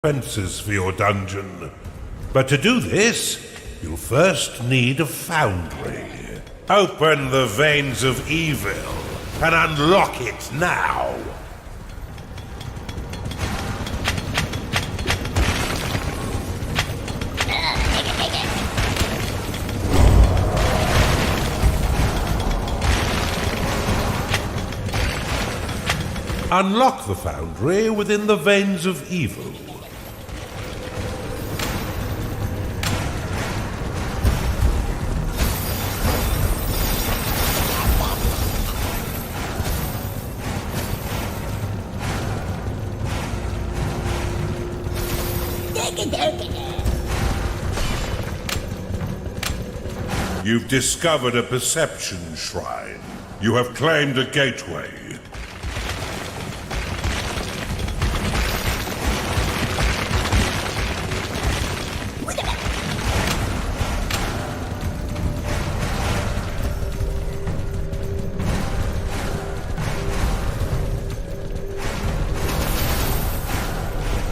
Fences for your dungeon. But to do this, you'll first need a foundry. Open the veins of evil and unlock it now. Unlock the foundry within the veins of evil. You've discovered a perception shrine. You have claimed a gateway.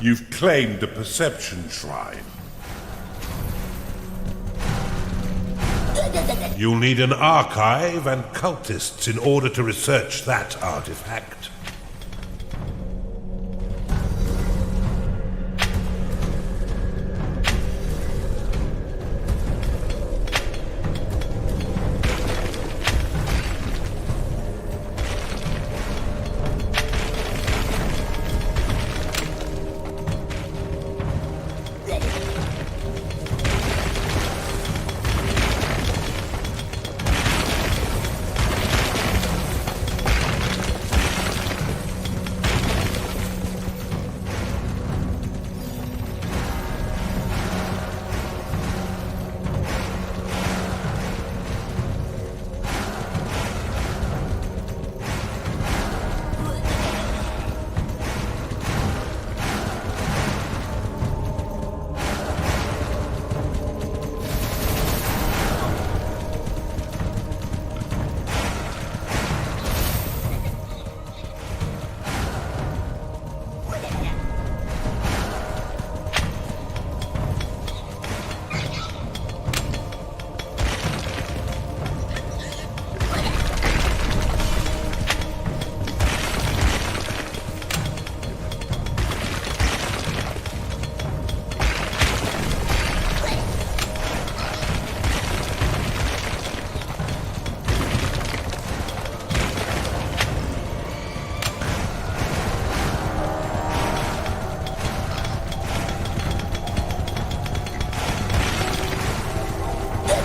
You've claimed a perception shrine. You'll need an archive and cultists in order to research that artifact.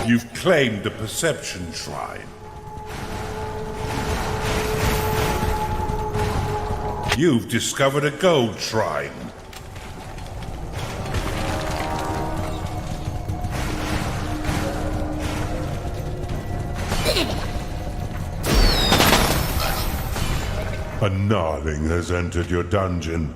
You've claimed a perception shrine. You've discovered a gold shrine. A gnarling has entered your dungeon.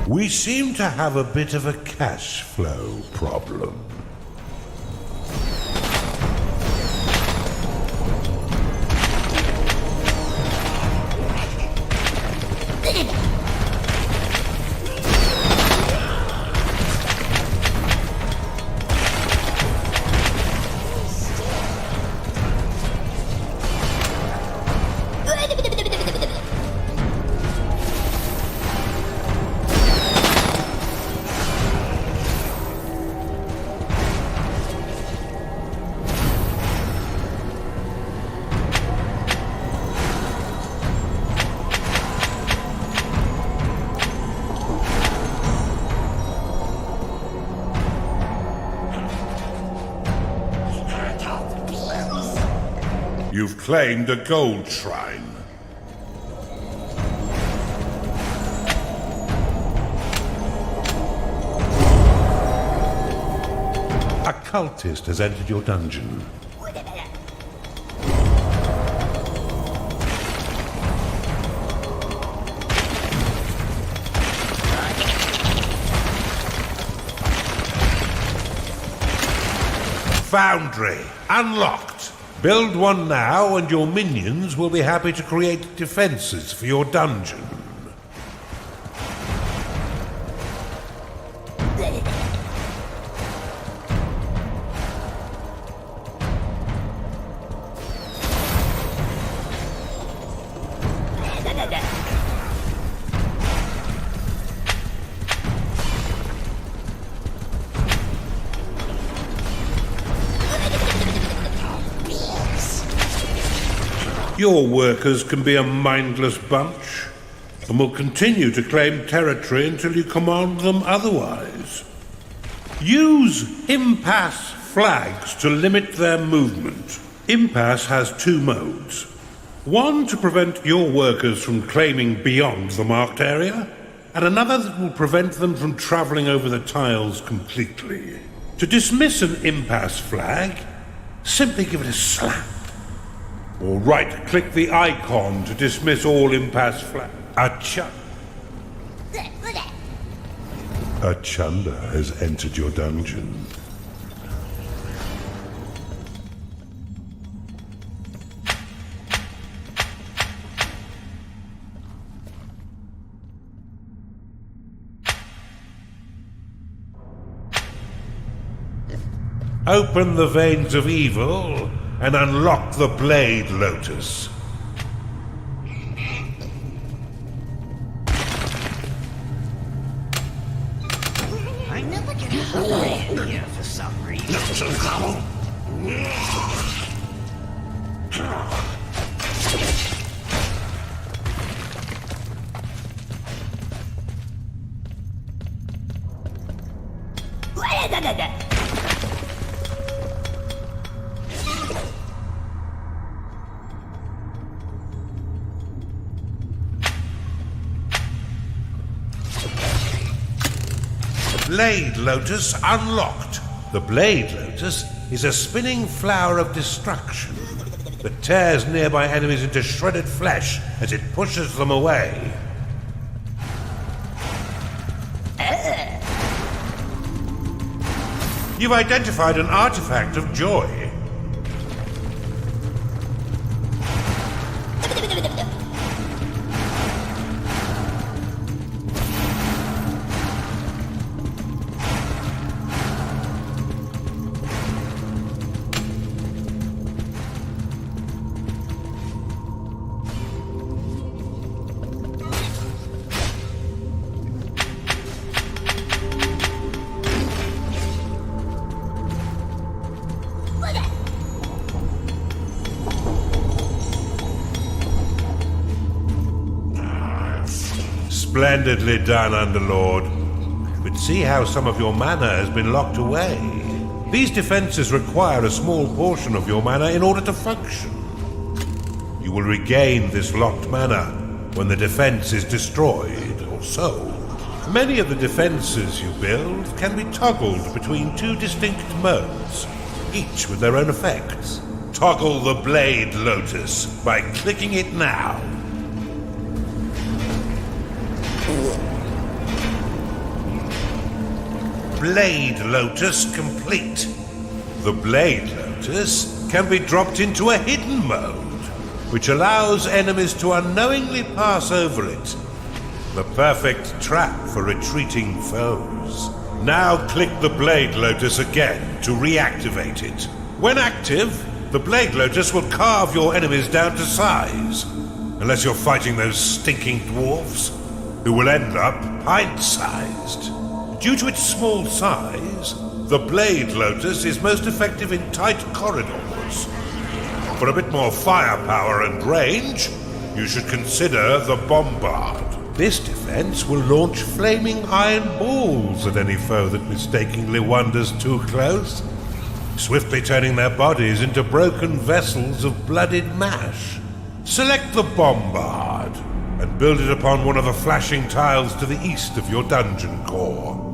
We seem to have a bit of a cash flow problem. You've claimed a gold shrine. A cultist has entered your dungeon. Foundry, unlocked. Build one now and your minions will be happy to create defenses for your dungeon. Your workers can be a mindless bunch, and will continue to claim territory until you command them otherwise. Use impasse flags to limit their movement. Impasse has two modes. One to prevent your workers from claiming beyond the marked area, and another that will prevent them from travelling over the tiles completely. To dismiss an impasse flag, simply give it a slap. Or right-click the icon to dismiss all impasse flags. A Chunder has entered your dungeon. Open the veins of evil and unlock the Blade Lotus. I never get hungry here for some reason. Blade Lotus unlocked. The Blade Lotus is a spinning flower of destruction that tears nearby enemies into shredded flesh as it pushes them away. You've identified an artifact of joy. Splendidly done, Underlord. But see how some of your mana has been locked away. These defenses require a small portion of your mana in order to function. You will regain this locked mana when the defense is destroyed or sold. Many of the defenses you build can be toggled between two distinct modes, each with their own effects. Toggle the Blade Lotus by clicking it now. Blade Lotus complete. The Blade Lotus can be dropped into a hidden mode, which allows enemies to unknowingly pass over it. The perfect trap for retreating foes. Now click the Blade Lotus again to reactivate it. When active, the Blade Lotus will carve your enemies down to size, unless you're fighting those stinking dwarves, who will end up pint-sized. Due to its small size, the Blade Lotus is most effective in tight corridors. For a bit more firepower and range, you should consider the Bombard. This defense will launch flaming iron balls at any foe that mistakenly wanders too close. swiftly turning their bodies into broken vessels of blooded mash. Select the bombard and build it upon one of the flashing tiles to the east of your dungeon core.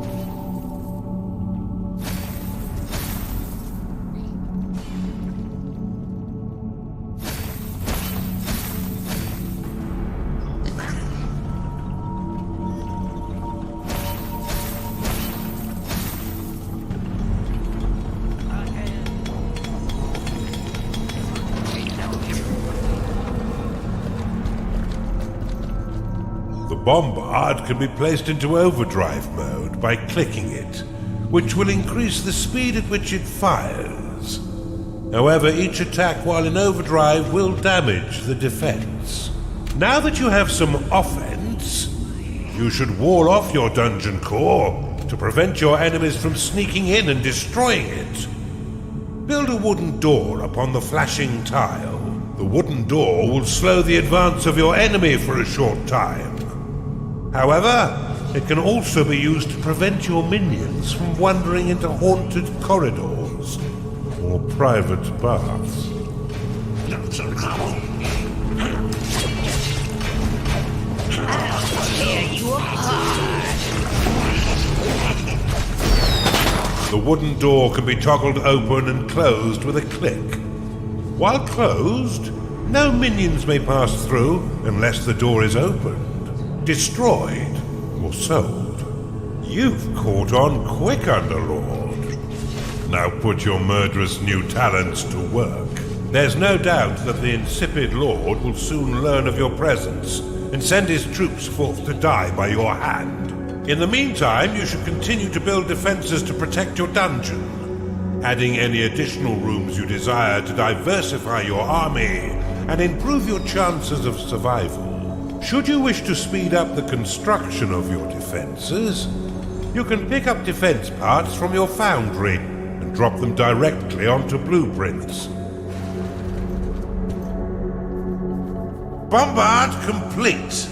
The bombard can be placed into overdrive mode by clicking it, which will increase the speed at which it fires. However, each attack while in overdrive will damage the defense. Now that you have some offense, you should wall off your dungeon core to prevent your enemies from sneaking in and destroying it. Build a wooden door upon the flashing tile. The wooden door will slow the advance of your enemy for a short time. However, it can also be used to prevent your minions from wandering into haunted corridors or private baths. I'll tear you apart. The wooden door can be toggled open and closed with a click. While closed, no minions may pass through unless the door is opened, destroyed, or sold. You've caught on quick, Underlord. Now put your murderous new talents to work. There's no doubt that the insipid Lord will soon learn of your presence and send his troops forth to die by your hand. In the meantime, you should continue to build defenses to protect your dungeon, adding any additional rooms you desire to diversify your army and improve your chances of survival. Should you wish to speed up the construction of your defenses, you can pick up defense parts from your foundry and drop them directly onto blueprints. Bombard complete!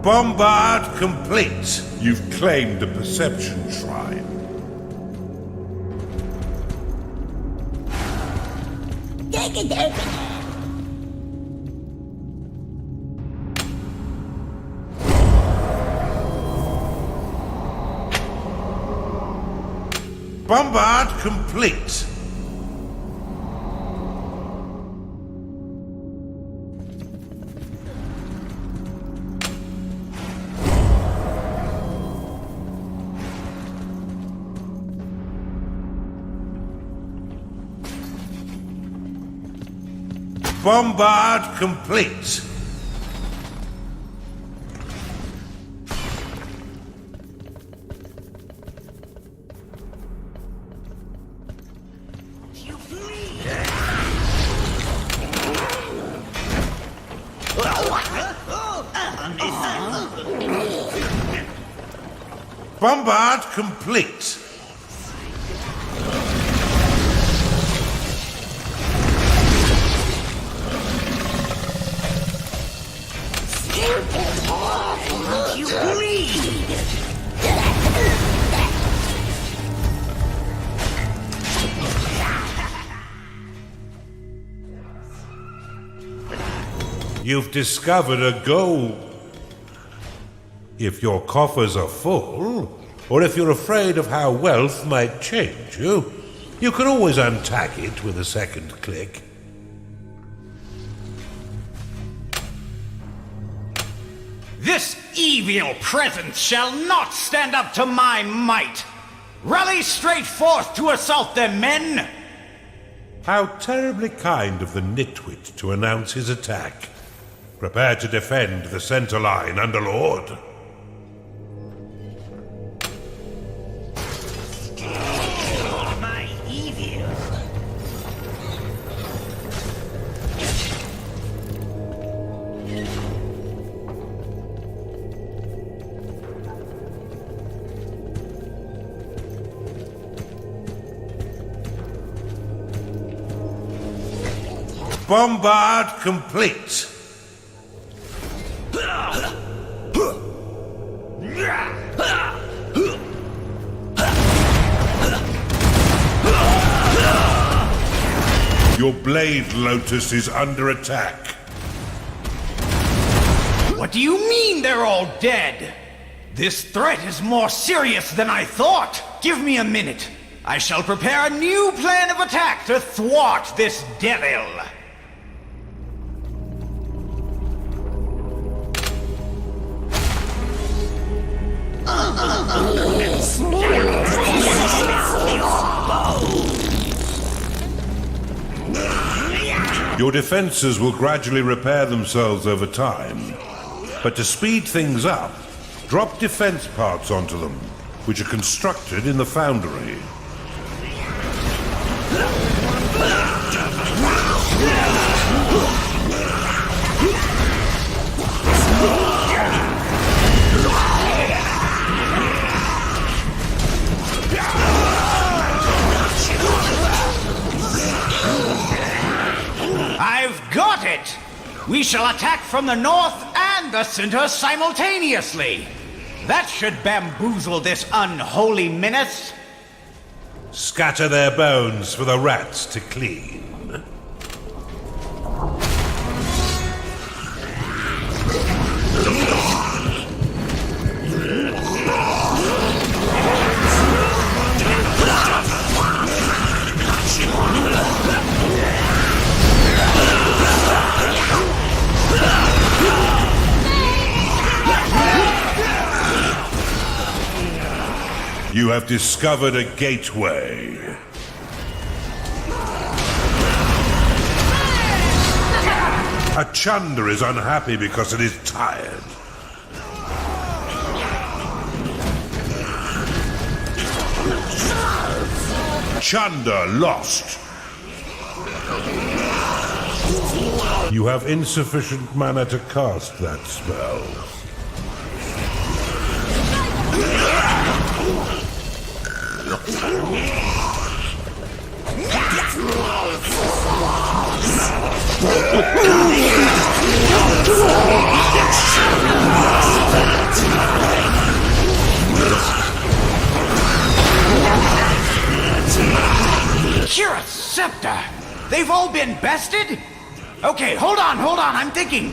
Bombard complete. You've claimed a perception shrine. Bombard complete. Bombard complete. You bleed. Bombard complete. You bleed. You've discovered a goal. If your coffers are full, or if you're afraid of how wealth might change you, you can always untag it with a second click. This evil presence shall not stand up to my might. Rally straight forth to assault them, men! How terribly kind of the nitwit to announce his attack. Prepare to defend the center line, Underlord. My evil. Bombard complete. Your blade lotus is under attack. What do you mean they're all dead? This threat is more serious than I thought. Give me a minute. I shall prepare a new plan of attack to thwart this devil. Your defenses will gradually repair themselves over time. But to speed things up, drop defense parts onto them, which are constructed in the foundry. I've got it! We shall attack from the north and the center simultaneously. That should bamboozle this unholy menace. Scatter their bones for the rats to clean. You have discovered a gateway. A Chunder is unhappy because it is tired. Chunder lost. You have insufficient mana to cast that spell. Kira's scepter! They've all been bested? Okay, hold on, I'm thinking.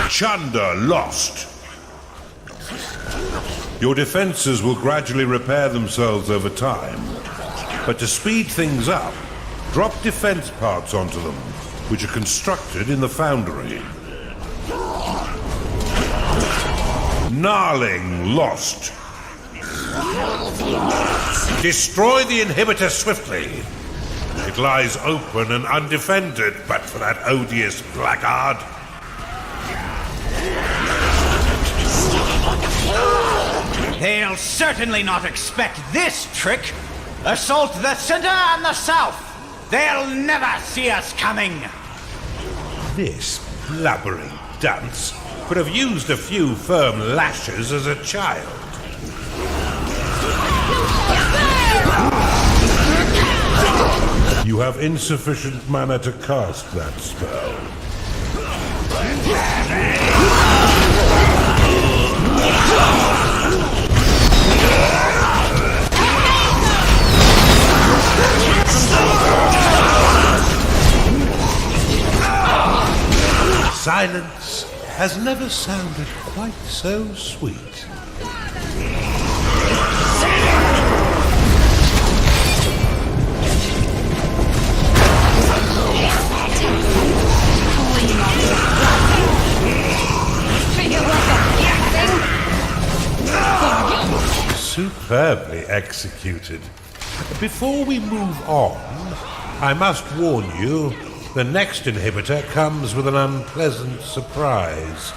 Chunder lost. Your defenses will gradually repair themselves over time. But to speed things up, drop defense parts onto them, which are constructed in the foundry. Gnarling lost. Destroy the inhibitor swiftly. It lies open and undefended, but for that odious blackguard. They'll certainly not expect this trick. Assault the center and the south. They'll never see us coming. This blubbering dunce could have used a few firm lashes as a child. You have insufficient mana to cast that spell. Silence has never sounded quite so sweet. Superbly executed. Before we move on, I must warn you, the next inhibitor comes with an unpleasant surprise.